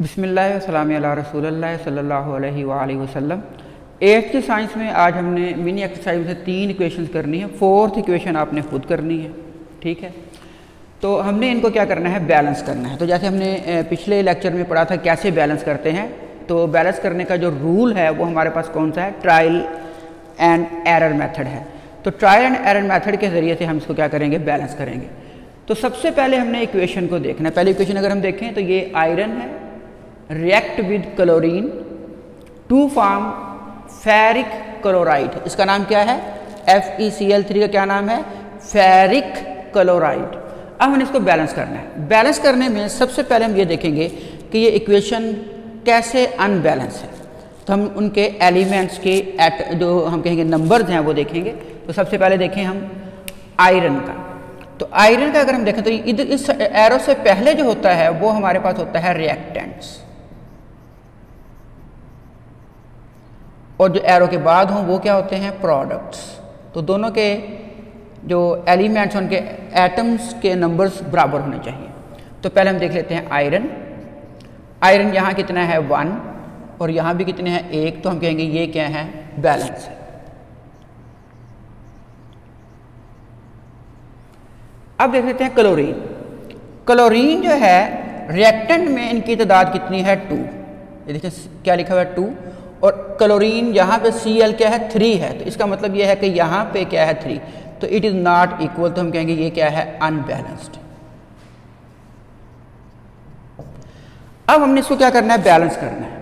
बिस्मिल्लाह वस्सलाम अला रसूलिल्लाह सल्लल्लाहु अलैहि वसल्लम। 8th की साइंस में आज हमने मिनी एक्सरसाइज से 3 इक्वेशंस करनी है। 4th इक्वेशन आपने खुद करनी है, ठीक है। तो हमने इनको क्या करना है, बैलेंस करना है। तो जैसे हमने पिछले लेक्चर में पढ़ा था कैसे बैलेंस करते हैं, तो बैलेंस करने का जो रूल है वो हमारे पास कौन सा है, ट्रायल एंड एरर मेथड है। तो ट्रायल एंड एरर मेथड के ज़रिए से हम इसको क्या करेंगे, बैलेंस करेंगे। तो सबसे पहले हमने इक्वेशन को देखना है। पहली इक्वेशन अगर हम देखें तो ये आयरन है, react with chlorine to form ferric chloride. इसका नाम क्या है, FeCl3 का क्या नाम है, फेरिक क्लोराइड। अब हमें इसको बैलेंस करना है। बैलेंस करने में सबसे पहले हम ये देखेंगे कि ये इक्वेशन कैसे अनबैलेंस है। तो हम उनके एलिमेंट्स के जो हम कहेंगे नंबर्स हैं वो देखेंगे। तो सबसे पहले देखें हम आयरन का। तो आयरन का अगर हम देखें तो इधर इस एरो से पहले जो होता है वो हमारे पास होता है रिएक्टेंट्स, और जो एरो के बाद हों वो क्या होते हैं, प्रोडक्ट्स। तो दोनों के जो एलिमेंट्स उनके एटम्स के नंबर्स बराबर होने चाहिए। तो पहले हम देख लेते हैं आयरन। आयरन यहाँ कितना है 1 और यहाँ भी कितने हैं 1। तो हम कहेंगे ये क्या है, बैलेंस है। अब देख लेते हैं क्लोरीन। क्लोरीन जो है रिएक्टेंट में इनकी तादाद कितनी है 2। ये देखिए क्या लिखा हुआ है 2, और क्लोरीन यहाँ पे Cl क्या है 3 है। तो इसका मतलब ये है कि यहाँ पे क्या है 3, तो इट इज़ नॉट इक्वल। तो हम कहेंगे ये क्या है, अनबैलेंस्ड। अब हमने इसको क्या करना है, बैलेंस करना है।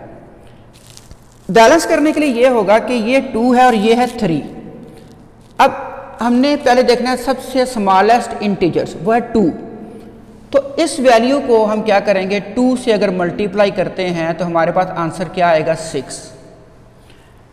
बैलेंस करने के लिए ये होगा कि ये 2 है और ये है 3। अब हमने पहले देखना है सबसे स्मॉलेस्ट इंटीजर्स, वो है 2। तो इस वैल्यू को हम क्या करेंगे, 2 से अगर मल्टीप्लाई करते हैं तो हमारे पास आंसर क्या आएगा, 6।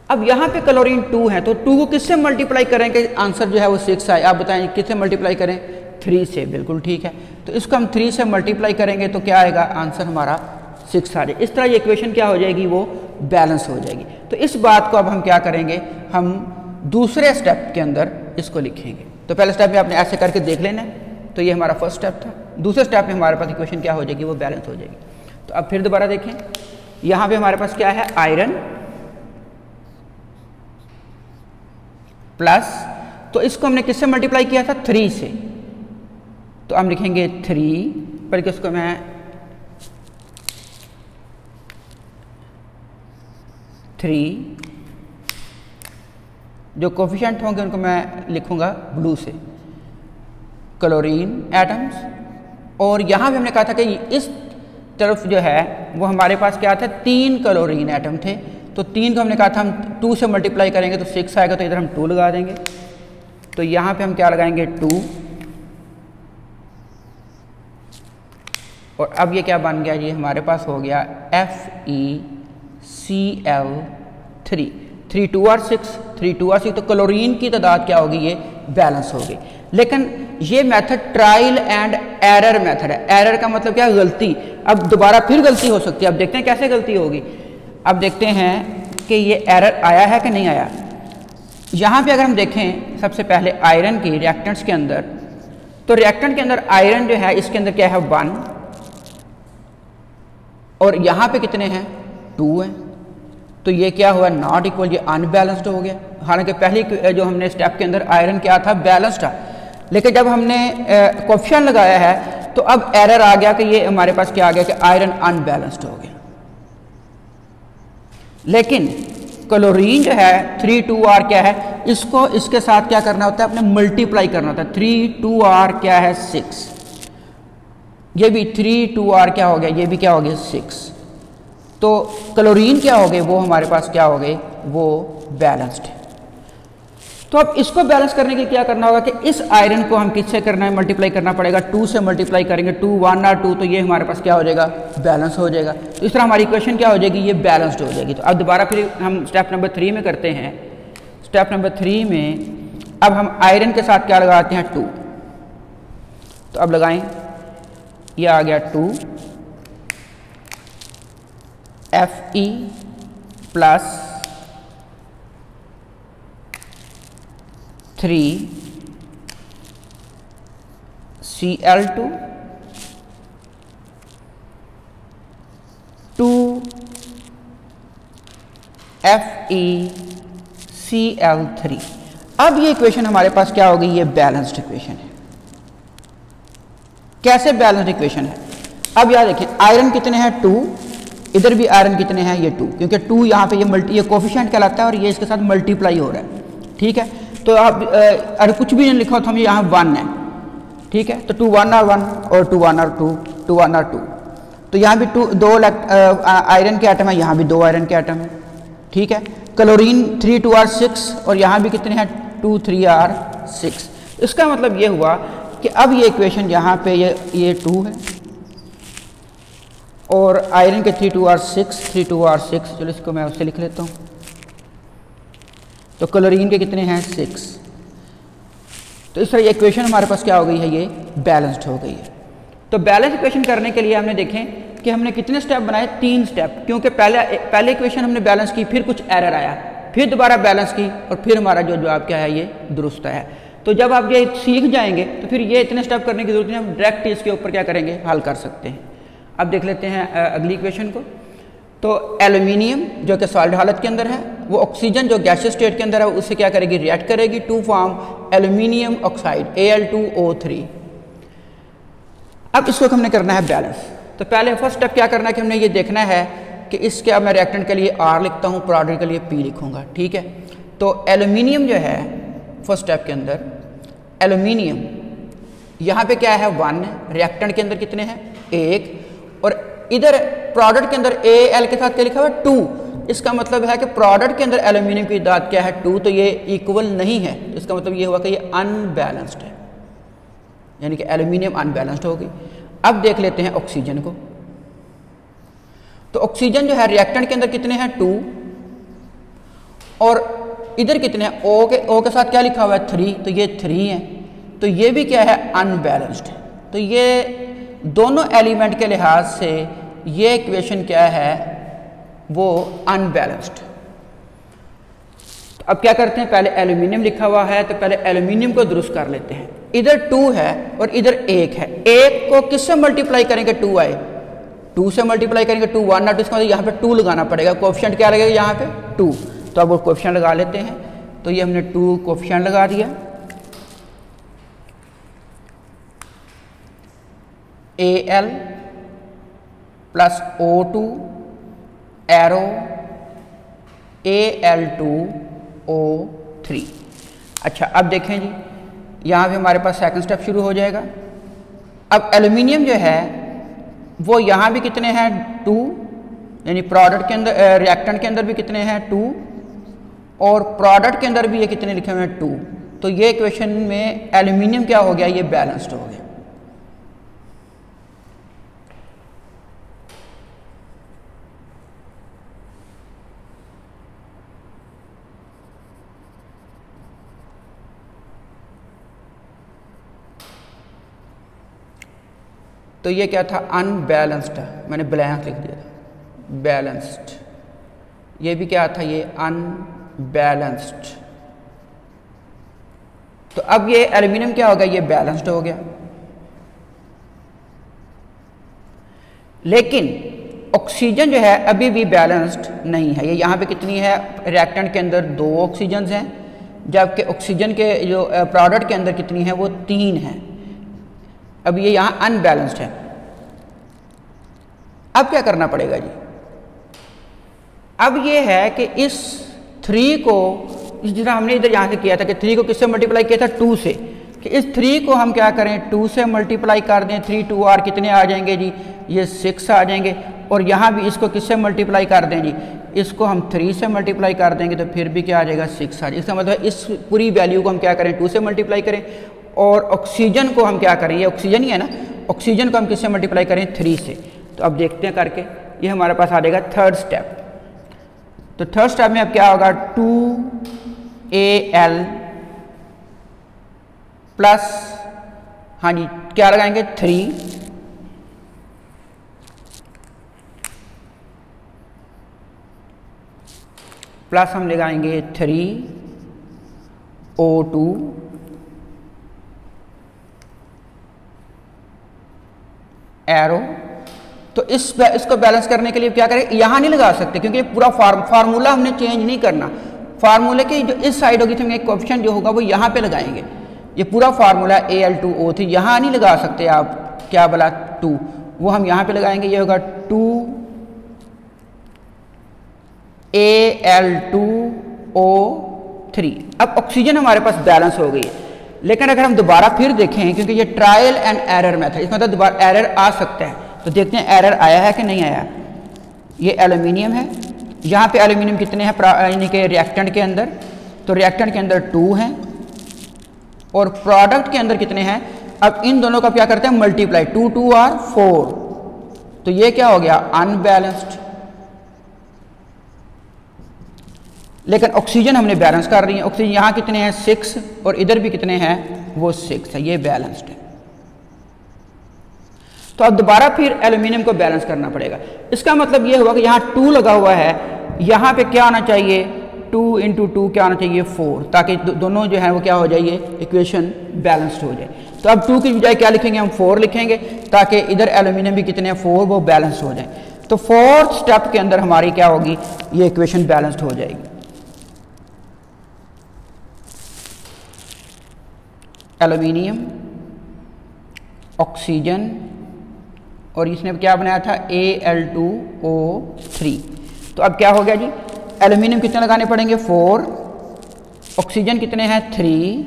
अब यहाँ पे क्लोरीन 2 है तो 2 को किससे मल्टीप्लाई करेंगे, आंसर जो है वो 6 आए। आप बताएं किससे मल्टीप्लाई करें, 3 से। बिल्कुल ठीक है। तो इसको हम 3 से मल्टीप्लाई करेंगे तो क्या आएगा, आंसर हमारा 6 आ जाएगा। इस तरह ये इक्वेशन क्या हो जाएगी, वो बैलेंस हो जाएगी। तो इस बात को अब हम क्या करेंगे, हम दूसरे स्टेप के अंदर इसको लिखेंगे। तो पहले स्टेप में आपने ऐसे करके देख लेना है। तो ये हमारा फर्स्ट स्टेप था। दूसरे स्टेप में हमारे पास इक्वेशन क्या हो जाएगी, वो बैलेंस हो जाएगी। तो अब फिर दोबारा देखें, यहाँ पे हमारे पास क्या है, आयरन प्लस, तो इसको हमने किससे मल्टीप्लाई किया था, 3 से। तो हम लिखेंगे 3, बल्कि उसको मैं 3, जो कोफिशिएंट होंगे उनको मैं लिखूंगा ब्लू से, क्लोरीन एटम्स। और यहाँ भी हमने कहा था कि इस तरफ जो है वो हमारे पास क्या था, 3 क्लोरीन एटम थे। तो 3 को हमने कहा था हम 2 से मल्टीप्लाई करेंगे तो 6 आएगा। तो इधर हम 2 लगा देंगे। तो यहाँ पे हम क्या लगाएंगे, 2। और अब ये क्या बन गया, ये हमारे पास हो गया FeCl3। 3 2 और 6, 3 2 और 6। तो क्लोरीन की तादाद क्या होगी, ये बैलेंस होगी। लेकिन ये method trial and error method है। एरर का मतलब क्या है, गलती। अब दोबारा फिर गलती हो सकती है। अब देखते हैं कैसे गलती होगी। अब देखते हैं कि ये एरर आया है कि नहीं आया। यहाँ पे अगर हम देखें सबसे पहले आयरन की रिएक्टेंट्स के अंदर, तो रिएक्टेंट के अंदर आयरन जो है इसके अंदर क्या है 1, और यहाँ पे कितने हैं 2 हैं। तो ये क्या हुआ, नॉट इक्वल, ये अनबैलेंस्ड हो गया। हालांकि पहले जो हमने स्टेप के अंदर आयरन क्या था, बैलेंस्ड था। लेकिन जब हमने कोफिशिएंट लगाया है तो अब एरर आ गया कि ये हमारे पास क्या आ गया कि आयरन अनबैलेंस्ड हो गया। लेकिन क्लोरीन जो है 3 2R क्या है, इसको इसके साथ क्या करना होता है, अपने मल्टीप्लाई करना होता है। 3 2R क्या है 6, ये भी 3 2R क्या हो गया, ये भी क्या हो गया 6। तो क्लोरीन क्या हो गए, वो हमारे पास क्या हो गए, वो बैलेंस्ड है। तो अब इसको बैलेंस करने के लिए क्या करना होगा कि इस आयरन को हम किससे करना है, मल्टीप्लाई करना पड़ेगा। 2 से मल्टीप्लाई करेंगे, 2 1 और 2, तो ये हमारे पास क्या हो जाएगा, बैलेंस हो जाएगा। तो इस तरह हमारी इक्वेशन क्या हो जाएगी, ये बैलेंस्ड हो जाएगी। तो अब दोबारा फिर हम स्टेप नंबर 3 में करते हैं। स्टेप नंबर 3 में अब हम आयरन के साथ क्या लगाते हैं, 2। तो अब लगाएं, ये आ गया 2 Fe प्लस 3 Cl2 FeCl3। अब ये इक्वेशन हमारे पास क्या हो गई, ये बैलेंस्ड इक्वेशन है। कैसे बैलेंस्ड इक्वेशन है? अब याद देखें, आयरन कितने हैं 2, इधर भी आयरन कितने हैं ये 2, क्योंकि 2 यहाँ पे ये कोफिशिएंट कहलाता है और ये इसके साथ मल्टीप्लाई हो रहा है। ठीक है, तो आप अगर कुछ भी नहीं लिखा हो तो हम यहाँ 1 है। ठीक है, तो 2 1 are 1 और 2 1 are 2, 2 1 are 2। तो यहाँ भी दो आयरन के आइटम है, यहाँ भी 2 आयरन के आइटम है। ठीक है, क्लोरीन 3 2 are 6 और यहाँ भी कितने हैं 2 3 are 6। इसका मतलब ये हुआ कि अब ये इक्वेशन यहाँ पे ये 2 है और आयरन के 3 2 are 6, 3 2 are 6। चलो इसको मैं उससे लिख लेता हूँ। तो क्लोरीन के कितने हैं 6। तो इस तरह ये इक्वेशन हमारे पास क्या हो गई है, ये बैलेंस्ड हो गई है। तो बैलेंस इक्वेशन करने के लिए हमने देखें कि हमने कितने स्टेप बनाए, 3 स्टेप, क्योंकि पहले इक्वेशन हमने बैलेंस की, फिर कुछ एरर आया, फिर दोबारा बैलेंस की और फिर हमारा जो जवाब क्या है ये दुरुस्त है। तो जब आप ये सीख जाएंगे तो फिर ये इतने स्टेप करने की जरूरत नहीं, हम डायरेक्ट इसके ऊपर क्या करेंगे, हल कर सकते हैं। अब देख लेते हैं अगली इक्वेशन को। तो एल्यूमिनियम जो कि सॉलिड हालत के अंदर है, वो ऑक्सीजन जो गैसियस स्टेट के अंदर है उससे क्या करेगी, रिएक्ट करेगी to form aluminium oxide Al2O3। अब इसको हमने करना है बैलेंस। तो पहले फर्स्ट स्टेप क्या करना है कि हमने ये देखना है कि इसके, अब मैं रिएक्टेंट के लिए R लिखता हूँ, प्रोडक्ट के लिए P लिखूँगा। ठीक है, तो एल्यूमिनियम जो है फर्स्ट स्टेप के अंदर एल्यूमिनियम यहाँ पे क्या है 1, रिएक्टेंट के अंदर कितने हैं 1, और इधर प्रोडक्ट के अंदर Al के साथ क्या लिखा हुआ है 2। इसका मतलब है कि प्रोडक्ट के अंदर एल्यूमिनियम की तादाद क्या है 2, तो ये इक्वल नहीं है। तो इसका मतलब ये हुआ कि ये अनबैलेंस्ड है, यानी कि एल्यूमिनियम अनबैलेंस्ड होगी। अब देख लेते हैं ऑक्सीजन को। तो ऑक्सीजन जो है रिएक्टेंट के अंदर कितने हैं 2 और इधर कितने हैं O के साथ क्या लिखा हुआ है 3, तो ये 3 है। तो ये भी क्या है अनबैलेंस्ड है। तो ये दोनों एलिमेंट के लिहाज से ये इक्वेशन क्या है, वो अनबैलेंस्ड। तो अब क्या करते हैं, पहले एल्यूमिनियम लिखा हुआ है तो पहले एल्यूमिनियम को दुरुस्त कर लेते हैं। इधर 2 है और इधर 1 है, 1 को किससे मल्टीप्लाई करेंगे 2 आए, 2 से मल्टीप्लाई करेंगे 2 1 नॉट, इसका मतलब यहाँ पे 2 लगाना पड़ेगा। कोएफिशिएंट क्या लगेगा यहाँ पे 2, तो अब वो कोएफिशिएंट लगा लेते हैं। तो ये हमने 2 कोएफिशिएंट लगा दिया। Al plus O2 arrow Al2O3। अच्छा, अब देखें जी, यहाँ पे हमारे पास सेकंड स्टेप शुरू हो जाएगा। अब एल्यूमिनियम जो है वो यहाँ भी कितने हैं 2, यानी प्रोडक्ट के अंदर रिएक्टेंट के अंदर भी कितने हैं 2 और प्रोडक्ट के अंदर भी ये कितने लिखे हुए हैं 2। तो ये इक्वेशन में एल्यूमिनियम क्या हो गया, ये बैलेंस्ड हो गया। तो ये क्या था, अनबैलेंस्ड है, मैंने ब्लैंक लिख दिया था, बैलेंस्ड। ये भी क्या था, ये अनबैलेंस्ड। तो अब ये एल्यूमिनियम क्या हो गया, ये बैलेंस्ड हो गया। लेकिन ऑक्सीजन जो है अभी भी बैलेंस्ड नहीं है। ये यहाँ पे कितनी है, रिएक्टेंट के अंदर 2 ऑक्सीजन हैं, जबकि ऑक्सीजन के जो प्रोडक्ट के अंदर कितनी है, वो 3 है। अब ये यहाँ अनबैलेंस्ड है। अब क्या करना पड़ेगा जी, अब ये है कि इस 3 को, जिस तरह हमने इधर यहाँ से किया था कि 3 को किससे मल्टीप्लाई किया था 2 से, कि इस 3 को हम क्या करें 2 से मल्टीप्लाई कर दें। 3 2 R कितने आ जाएंगे जी, ये 6 आ जाएंगे। और यहाँ भी इसको किससे मल्टीप्लाई कर दें जी, इसको हम 3 से मल्टीप्लाई कर देंगे तो फिर भी क्या आ जाएगा 6 आ जाएगा। इसका मतलब इस पूरी वैल्यू को हम क्या करें 2 से मल्टीप्लाई करें। और ऑक्सीजन को हम क्या करें, ये ऑक्सीजन ही है ना, ऑक्सीजन को हम किससे मल्टीप्लाई करें 3 से। तो अब देखते हैं करके, ये हमारे पास आ जाएगा थर्ड स्टेप। तो थर्ड स्टेप में अब क्या होगा 2Al प्लस, हाँ जी क्या लगाएंगे 3 प्लस हम लगाएंगे 3O2 एरो तो इसको बैलेंस करने के लिए क्या करें, यहाँ नहीं लगा सकते क्योंकि ये पूरा फार्मूला हमने चेंज नहीं करना। फार्मूले की जो इस साइड होगी तो हम एक कोएफिशिएंट जो होगा वो यहाँ पे लगाएंगे। ये पूरा फार्मूला Al2O3 यहाँ नहीं लगा सकते आप, क्या बोला 2, वो हम यहाँ पे लगाएंगे। ये होगा 2Al2O3। अब ऑक्सीजन हमारे पास बैलेंस हो गई है, लेकिन अगर हम दोबारा फिर देखें, क्योंकि ये ट्रायल एंड एरर मेथड, इसमें मतलब दोबारा एरर आ सकता है, तो देखते हैं एरर आया है कि नहीं आया। ये एल्यूमिनियम है, यहाँ पे एल्यूमिनियम कितने हैं यानी कि रिएक्टेंट के अंदर, तो रिएक्टेंट के अंदर 2 हैं और प्रोडक्ट के अंदर कितने हैं। अब इन दोनों का क्या करते हैं, मल्टीप्लाई, 2 2 आर 4, तो ये क्या हो गया, अनबैलेंस्ड। लेकिन ऑक्सीजन हमने बैलेंस कर रही है। ऑक्सीजन यहाँ कितने हैं 6 और इधर भी कितने हैं, वो 6 है, ये बैलेंस्ड है। तो अब दोबारा फिर एल्यूमिनियम को बैलेंस करना पड़ेगा। इसका मतलब ये हुआ कि यहाँ 2 लगा हुआ है, यहाँ पे क्या आना चाहिए, 2 × 2 क्या आना चाहिए 4, ताकि दोनों जो है वो क्या हो जाए, ये इक्वेशन बैलेंस्ड हो जाए। तो अब 2 की बजाय क्या लिखेंगे, हम 4 लिखेंगे, ताकि इधर एल्यूमिनियम भी कितने हैं 4, वो बैलेंस हो जाए। तो 4th स्टेप के अंदर हमारी क्या होगी, ये इक्वेशन बैलेंस्ड हो जाएगी। एल्यूमिनियम, ऑक्सीजन और इसने क्या बनाया था Al2O3। तो अब क्या हो गया जी, एल्यूमिनियम कितने लगाने पड़ेंगे 4, ऑक्सीजन कितने हैं 3,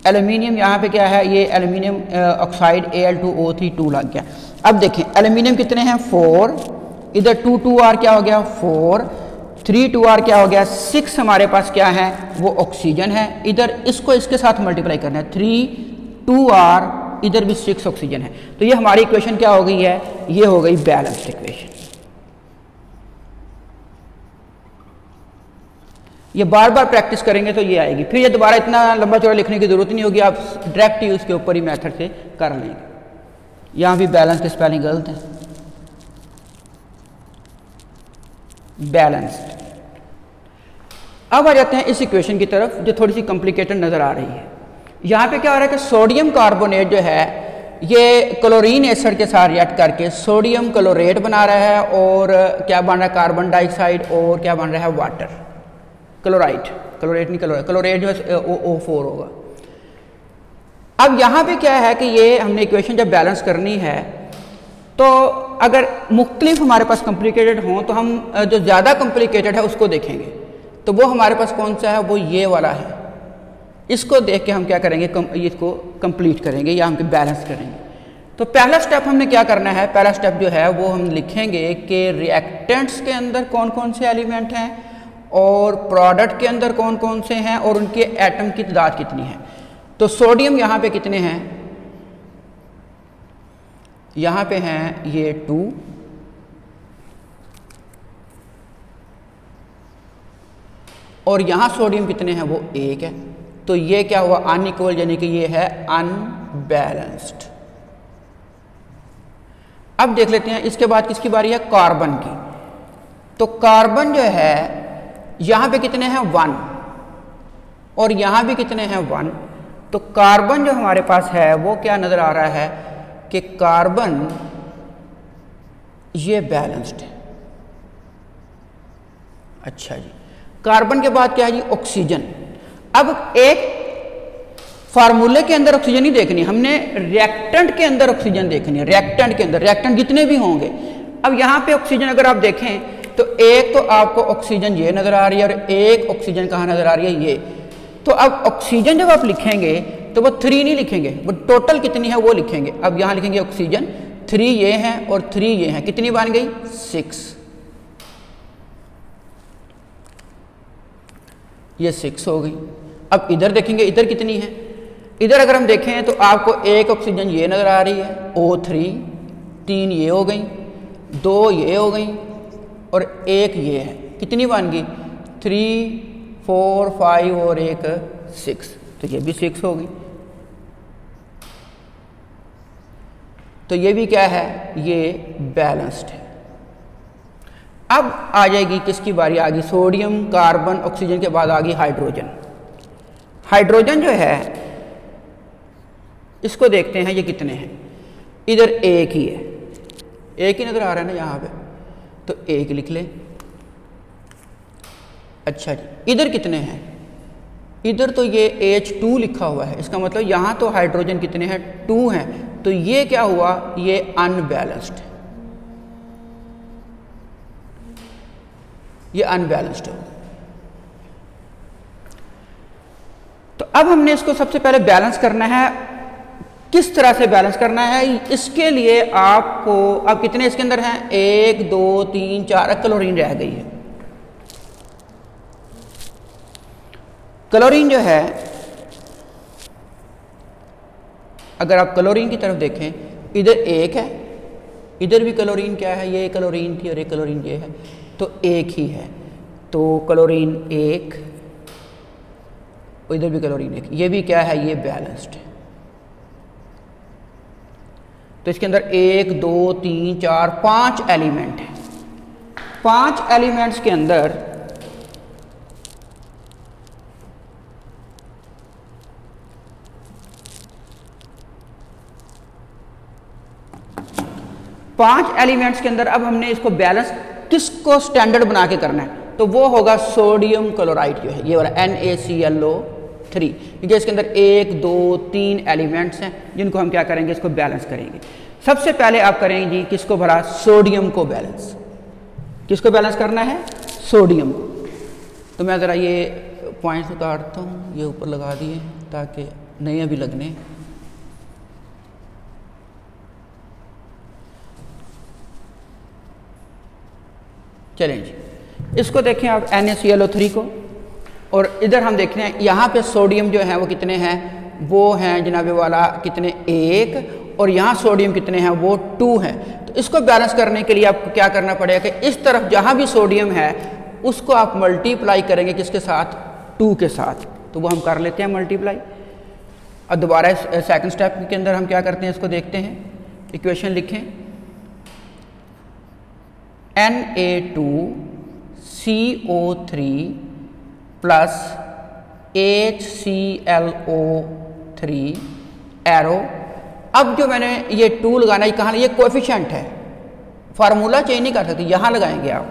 एल्यूमिनियम यहाँ पे क्या है, ये एल्यूमिनियम ऑक्साइड Al2O3 2 लग गया। अब देखें एल्यूमिनियम कितने हैं 4, इधर 2 2 आर क्या हो गया 4, 3 2 आर क्या हो गया 6, हमारे पास क्या है वो ऑक्सीजन है। इधर इसको इसके साथ मल्टीप्लाई करना है, 3 2 आर, इधर भी 6 ऑक्सीजन है। तो ये हमारी इक्वेशन क्या हो गई है, ये हो गई बैलेंस्ड इक्वेशन। ये बार बार प्रैक्टिस करेंगे तो ये आएगी, फिर ये दोबारा इतना लंबा चौड़ा लिखने की जरूरत नहीं होगी, आप डायरेक्ट ही उसके ऊपर ही मेथड से कर लेंगे। यहाँ भी बैलेंस की स्पेलिंग गलत है, बैलेंस्ड। अब आ जाते हैं इस इक्वेशन की तरफ जो थोड़ी सी कॉम्प्लिकेटेड नजर आ रही है। यहाँ पे क्या हो रहा है कि सोडियम कार्बोनेट जो है ये क्लोरीन एसिड के साथ रिएक्ट करके सोडियम क्लोरेट बना रहा है, और क्या बन रहा है कार्बन डाइऑक्साइड, और क्या बन रहा है वाटर, क्लोराइड, क्लोरेट नहीं क्लोरेट जो है O4 होगा। अब यहाँ पे क्या है कि ये हमने इक्वेशन जब बैलेंस करनी है, तो अगर मुख्तलिफ हमारे पास कॉम्प्लिकेटेड हों तो हम जो ज़्यादा कॉम्प्लिकेटेड है उसको देखेंगे। तो वो हमारे पास कौन सा है, वो ये वाला है। इसको देख के हम क्या करेंगे, इसको कंप्लीट करेंगे या हम बैलेंस करेंगे। तो पहला स्टेप हमने क्या करना है, पहला स्टेप जो है वो हम लिखेंगे कि रिएक्टेंट्स के अंदर कौन कौन से एलिमेंट हैं और प्रोडक्ट के अंदर कौन कौन से हैं और उनके एटम की तादाद कितनी है। तो सोडियम यहाँ पे कितने हैं, यहाँ पे हैं ये 2, और यहाँ सोडियम कितने हैं वो 1 है। तो ये क्या हुआ अनइक्वल, यानी कि ये है अनबैलेंस्ड। अब देख लेते हैं इसके बाद किसकी बारी है, कार्बन की। तो कार्बन जो है यहाँ पे कितने हैं 1, और यहाँ भी कितने हैं 1। तो कार्बन जो हमारे पास है वो क्या नजर आ रहा है कि कार्बन ये बैलेंस्ड है। अच्छा जी, कार्बन के बाद क्या है जी ऑक्सीजन। अब एक फार्मूले के अंदर ऑक्सीजन नहीं देखनी, हमने रिएक्टेंट के अंदर ऑक्सीजन देखनी है। रिएक्टेंट के अंदर रिएक्टेंट जितने भी होंगे, अब यहाँ पे ऑक्सीजन अगर आप देखें तो एक तो आपको ऑक्सीजन ये नजर आ रही है और एक ऑक्सीजन कहाँ नजर आ रही है ये। तो अब ऑक्सीजन जब आप लिखेंगे तो वो 3 नहीं लिखेंगे, वो टोटल कितनी है वो लिखेंगे। अब यहाँ लिखेंगे ऑक्सीजन 3 ये हैं और 3 ये हैं, कितनी बन गई 6। ये 6 हो गई। अब इधर देखेंगे इधर कितनी है, इधर अगर हम देखें तो आपको एक ऑक्सीजन ये नजर आ रही है O3, 3 ये हो गई, 2 ये हो गई और 1 ये है, कितनी बन गई 3 4 5 और 1 6। तो ये भी 6 हो गई। तो ये भी क्या है, ये बैलेंस्ड है। अब आ जाएगी किसकी बारी, आ गई सोडियम, कार्बन, ऑक्सीजन के बाद आ गई हाइड्रोजन। हाइड्रोजन जो है इसको देखते हैं ये कितने हैं, इधर 1 ही है, एक ही नज़र आ रहा है ना यहाँ पे, तो एक लिख लें। अच्छा जी, इधर कितने हैं? इधर तो ये H2 लिखा हुआ है, इसका मतलब यहाँ तो हाइड्रोजन कितने हैं? 2 हैं। तो ये क्या हुआ? ये अनबैलेंस्ड है, ये अनबैलेंस्ड हो। तो अब हमने इसको सबसे पहले बैलेंस करना है। किस तरह से बैलेंस करना है? इसके लिए आपको, अब कितने इसके अंदर हैं? 1 2 3 4 क्लोरीन रह गई है। क्लोरीन जो है, अगर आप क्लोरीन की तरफ देखें, इधर एक है, इधर भी क्लोरीन क्या है? ये क्लोरीन थी और ये क्लोरीन ये है, तो एक ही है। तो क्लोरीन एक, इधर भी क्लोरीन एक, ये भी क्या है? ये बैलेंस्ड है। तो इसके अंदर 1 2 3 4 5 एलिमेंट है। 5 एलिमेंट्स के अंदर अब हमने इसको बैलेंस किसको स्टैंडर्ड बना के करना है? तो वो होगा सोडियम क्लोराइड जो है, ये वाला NaClO3, क्योंकि इसके अंदर 1 2 3 एलिमेंट्स हैं जिनको हम क्या करेंगे? इसको बैलेंस करेंगे। सबसे पहले आप करेंगे जी किसको भरा? सोडियम को बैलेंस। किसको बैलेंस करना है? सोडियम को। तो मैं ज़रा ये पॉइंट्स उतारता हूँ, ये ऊपर लगा दिए ताकि नए अभी लगने। चलें जी, इसको देखें आप NaClO3 को, और इधर हम देख रहे हैं यहाँ पे सोडियम जो है वो कितने हैं? वो हैं जनाबे वाला कितने? 1, और यहाँ सोडियम कितने हैं? वो 2 हैं। तो इसको बैलेंस करने के लिए आपको क्या करना पड़ेगा कि इस तरफ जहाँ भी सोडियम है उसको आप मल्टीप्लाई करेंगे किसके साथ? 2 के साथ। तो वो हम कर लेते हैं मल्टीप्लाई। अब दोबारा सेकंड स्टेप के अंदर हम क्या करते हैं? इसको देखते हैं। इक्वेशन लिखें, Na2CO3 प्लस HClO3 एरो। अब जो मैंने ये 2 लगाना है, कहाँ? ये कोएफिशिएंट है, फार्मूला चेंज नहीं कर सकते, यहाँ लगाएंगे आप।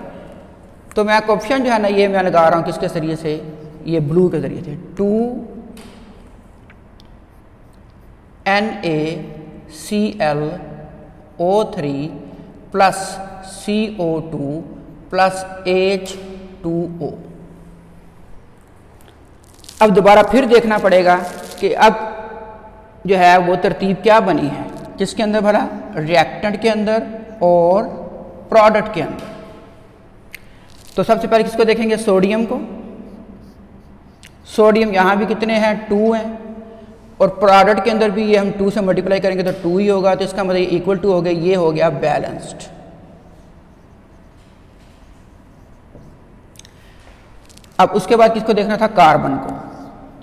तो मैं कोएफिशिएंट जो है ना, ये मैं लगा रहा हूँ किसके जरिए से? ये ब्लू के जरिए से। 2 NaClO3 plus CO2 plus H2O। अब दोबारा फिर देखना पड़ेगा कि अब जो है वो तरतीब क्या बनी है, किसके अंदर भरा? रिएक्टेंट के अंदर और प्रोडक्ट के अंदर। तो सबसे पहले किसको देखेंगे? सोडियम को। सोडियम यहाँ भी कितने हैं? 2 हैं, और प्रोडक्ट के अंदर भी ये हम 2 से मल्टीप्लाई करेंगे तो 2 ही होगा। तो इसका मतलब इक्वल टू हो गया, ये हो गया बैलेंस्ड। अब उसके बाद किसको देखना था? कार्बन को।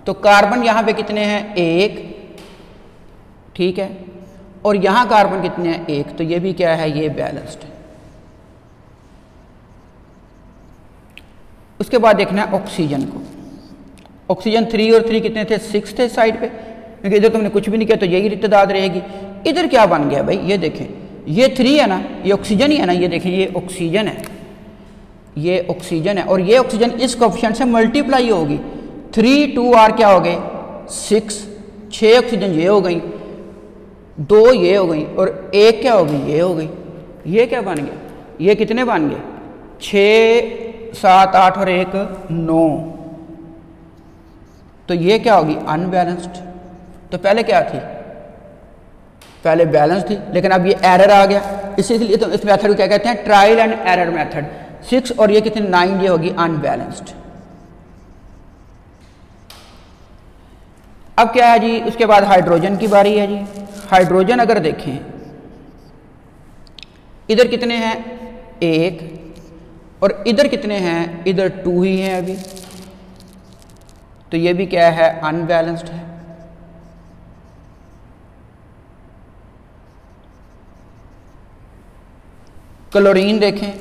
तो कार्बन यहाँ पे कितने हैं? 1, ठीक है, और यहाँ कार्बन कितने हैं? 1। तो ये भी क्या है? ये बैलेंस्ड है। उसके बाद देखना है ऑक्सीजन को। ऑक्सीजन 3 और 3 कितने थे? 6 थे साइड पे, क्योंकि इधर तुमने कुछ भी नहीं किया तो यही तादाद रहेगी। इधर क्या बन गया भाई? ये देखें, ये 3 है ना, ये ऑक्सीजन ही है ना, ये देखें ये ऑक्सीजन है, ये ऑक्सीजन है, और ये ऑक्सीजन इस कोएफिशिएंट से मल्टीप्लाई होगी। 3 2 आर क्या हो गए? 6 ऑक्सीजन ये हो गई, 2 ये हो गई, और 1 क्या हो गई? ये हो गई। ये क्या बन गया? ये कितने बन गए? 6 7 8 और 1 9। तो ये क्या होगी? अनबैलेंस्ड। तो पहले क्या थी? पहले बैलेंस थी, लेकिन अब ये एरर आ गया। इसीलिए तो इस मेथड को क्या कहते हैं? Trial and error method. 6 और ये कितने? 9, ये होगी अनबैलेंस्ड। अब क्या है जी? उसके बाद हाइड्रोजन की बारी है जी। हाइड्रोजन अगर देखें, इधर कितने हैं? 1, और इधर कितने हैं? इधर 2 ही हैं अभी। तो ये भी क्या है? अनबैलेंस्ड है। क्लोरीन देखें,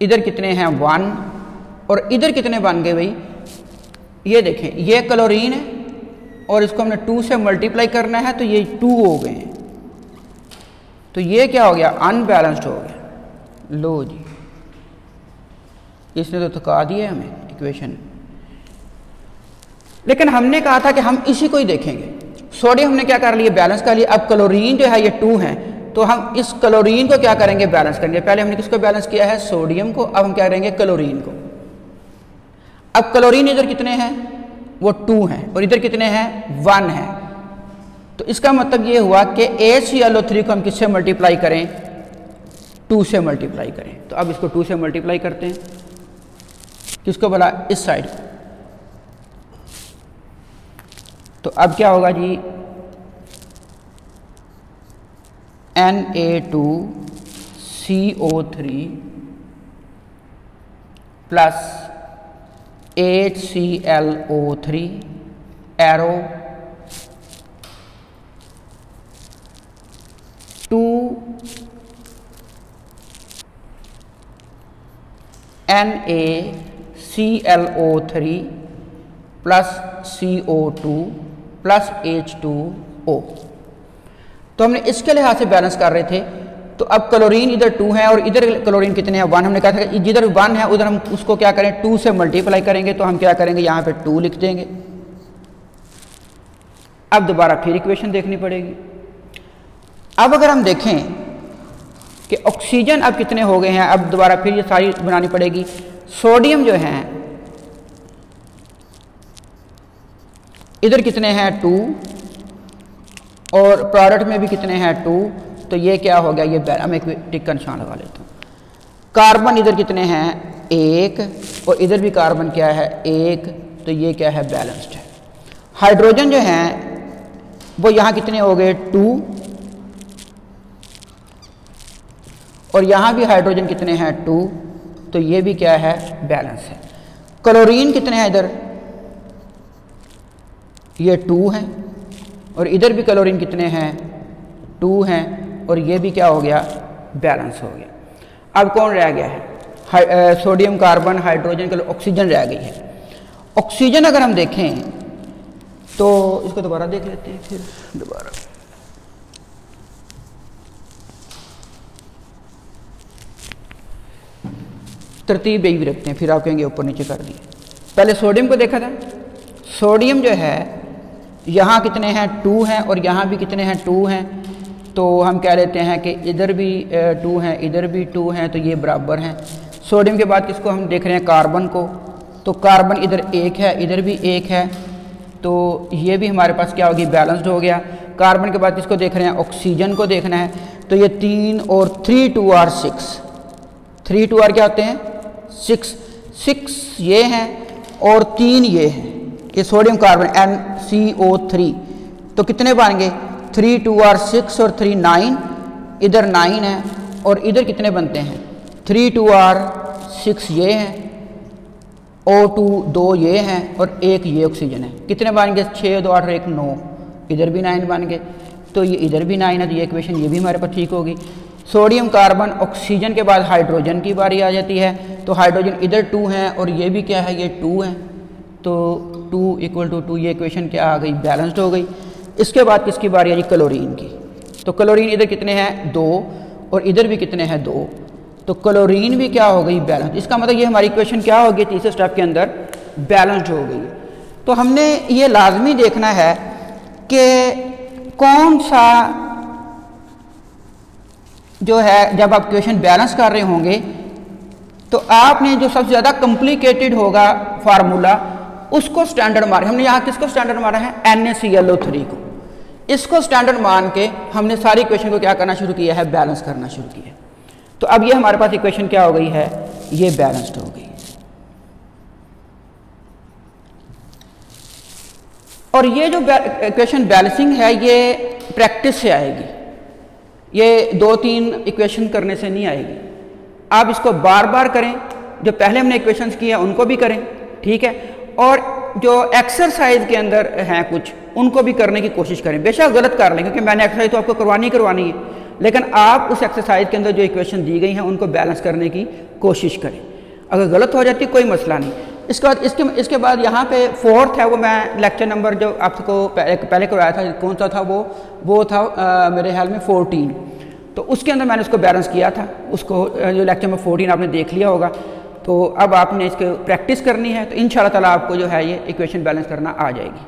इधर कितने हैं? 1, और इधर कितने बन गए भाई? ये देखें, ये क्लोरीन है और इसको हमने 2 से मल्टीप्लाई करना है, तो ये 2 हो गए हैं। तो ये क्या हो गया, अनबैलेंस्ड हो गया। लो जी, इसने तो थका दिया हमें इक्वेशन। लेकिन हमने कहा था कि हम इसी को ही देखेंगे। सोडियम हमने क्या कर लिया, बैलेंस कर लिया। अब क्लोरीन जो है ये 2 है, तो हम इस क्लोरीन को क्या करेंगे, बैलेंस करेंगे। पहले हमने किसको बैलेंस किया है, सोडियम को। अब हम क्या करेंगे, क्लोरीन को। अब क्लोरीन इधर कितने हैं, वो 2 हैं, और इधर कितने हैं, 1 है। तो इसका मतलब ये हुआ कि HClO3 को हम किससे मल्टीप्लाई करें, 2 से मल्टीप्लाई करें। तो अब इसको 2 से मल्टीप्लाई करते हैं, किसको बोला, इस साइड। तो अब क्या होगा जी, Na2CO3 plus HClO3 arrow 2 NaClO3 plus CO2 plus H2O। तो हमने इसके लिहाज से बैलेंस कर रहे थे। तो अब क्लोरीन इधर 2 है और इधर क्लोरीन कितने हैं, 1। हमने कहा था कि जिधर 1 है उधर हम उसको क्या करें, 2 से मल्टीप्लाई करेंगे। तो हम क्या करेंगे, यहाँ पे 2 लिख देंगे। अब दोबारा फिर इक्वेशन देखनी पड़ेगी। अब अगर हम देखें कि ऑक्सीजन अब कितने हो गए हैं, अब दोबारा फिर ये सारी बनानी पड़ेगी। सोडियम जो है इधर कितने हैं, 2, और प्रोडक्ट में भी कितने हैं, 2। तो ये क्या हो गया, ये हम एक टिक का निशान लगा लेता हूँ। कार्बन इधर कितने हैं, 1, और इधर भी कार्बन क्या है, 1। तो ये क्या है, बैलेंस्ड है। हाइड्रोजन जो है वो यहाँ कितने हो गए, 2, और यहाँ भी हाइड्रोजन कितने हैं, 2। तो ये भी क्या है, बैलेंस है। क्लोरीन कितने हैं इधर, ये 2 हैं, और इधर भी क्लोरीन कितने हैं, 2 हैं, और ये भी क्या हो गया, बैलेंस हो गया। अब कौन रह गया है, सोडियम, कार्बन, हाइड्रोजन, ऑक्सीजन रह गई है। ऑक्सीजन अगर हम देखें तो इसको दोबारा देख लेते हैं, फिर दोबारा तरतीब यही भी रखते हैं, फिर आप कहेंगे ऊपर नीचे कर दिए। पहले सोडियम को देखा था। सोडियम जो है यहाँ कितने हैं, 2 हैं, और यहाँ भी कितने हैं, 2 हैं। तो हम कह लेते हैं कि इधर भी 2 हैं, इधर भी 2 हैं, तो ये बराबर हैं। सोडियम के बाद किसको हम देख रहे हैं, कार्बन को। तो कार्बन इधर 1 है, इधर भी 1 है, तो ये भी हमारे पास क्या होगी, बैलेंस्ड हो गया। कार्बन के बाद किसको देख रहे हैं, ऑक्सीजन को देखना है। तो ये 3 और 3 2 आर 6, 3 2 आर क्या होते हैं, 6 ये हैं और 3 ये हैं, ये सोडियम कार्बन NCO3। तो कितने बन गए, 3 2 आर 6 और 3 9, इधर 9 है, और इधर कितने बनते हैं, 3 2 आर 6 ये हैं, O2 2 ये हैं, और 1 ये ऑक्सीजन है। कितने बन गए, 6 2 8 1 9, इधर भी 9 बन गए। तो ये इधर भी 9 है, तो ये इक्वेशन ये भी हमारे पास ठीक होगी। सोडियम, कार्बन, ऑक्सीजन के बाद हाइड्रोजन की बारी आ जाती है। तो हाइड्रोजन इधर 2 हैं, और ये भी क्या है, ये 2 हैं। तो 2 = 2, ये इक्वेशन क्या आ गई, बैलेंस्ड हो गई। इसके बाद किसकी बारी आ गई, क्लोरीन की। तो क्लोरीन इधर कितने हैं, 2, और इधर भी कितने हैं, 2। तो क्लोरीन भी क्या हो गई, बैलेंस। इसका मतलब ये हमारी इक्वेशन क्या हो गई, तीसरे स्टेप के अंदर बैलेंस्ड हो गई। तो हमने ये लाजमी देखना है कि कौन सा जो है, जब आप इक्वेशन बैलेंस कर रहे होंगे तो आपने जो सबसे ज़्यादा कॉम्प्लिकेटेड होगा फार्मूला, उसको स्टैंडर्ड मारे। हमने यहाँ किसको स्टैंडर्ड मारा है, NaClO3 को। इसको स्टैंडर्ड मान के हमने सारी इक्वेशन को क्या करना शुरू किया है, बैलेंस करना शुरू किया। तो अब ये हमारे पास इक्वेशन क्या हो गई है, ये बैलेंस्ड हो गई। और ये जो इक्वेशन बैलेंसिंग है ये प्रैक्टिस से आएगी, ये 2-3 इक्वेशन करने से नहीं आएगी। आप इसको बार बार करें, जो पहले हमने इक्वेशंस किए हैं उनको भी करें, ठीक है, और जो एक्सरसाइज के अंदर हैं कुछ, उनको भी करने की कोशिश करें। बेशक गलत कर लें, क्योंकि मैंने एक्सरसाइज तो आपको करवानी है, लेकिन आप उस एक्सरसाइज के अंदर जो इक्वेशन दी गई हैं उनको बैलेंस करने की कोशिश करें। अगर गलत हो जाती कोई मसला नहीं। इसके बाद इसके बाद यहाँ पे 4th है, वो मैं लेक्चर नंबर जो आपको पहले करवाया था, कौन सा था वो था मेरे ख्याल में 14। तो उसके अंदर मैंने उसको बैलेंस किया था, उसको जो लेक्चर में 14 आपने देख लिया होगा। तो अब आपने इसको प्रैक्टिस करनी है, तो इंशाल्लाह ताला आपको जो है ये इक्वेशन बैलेंस करना आ जाएगी।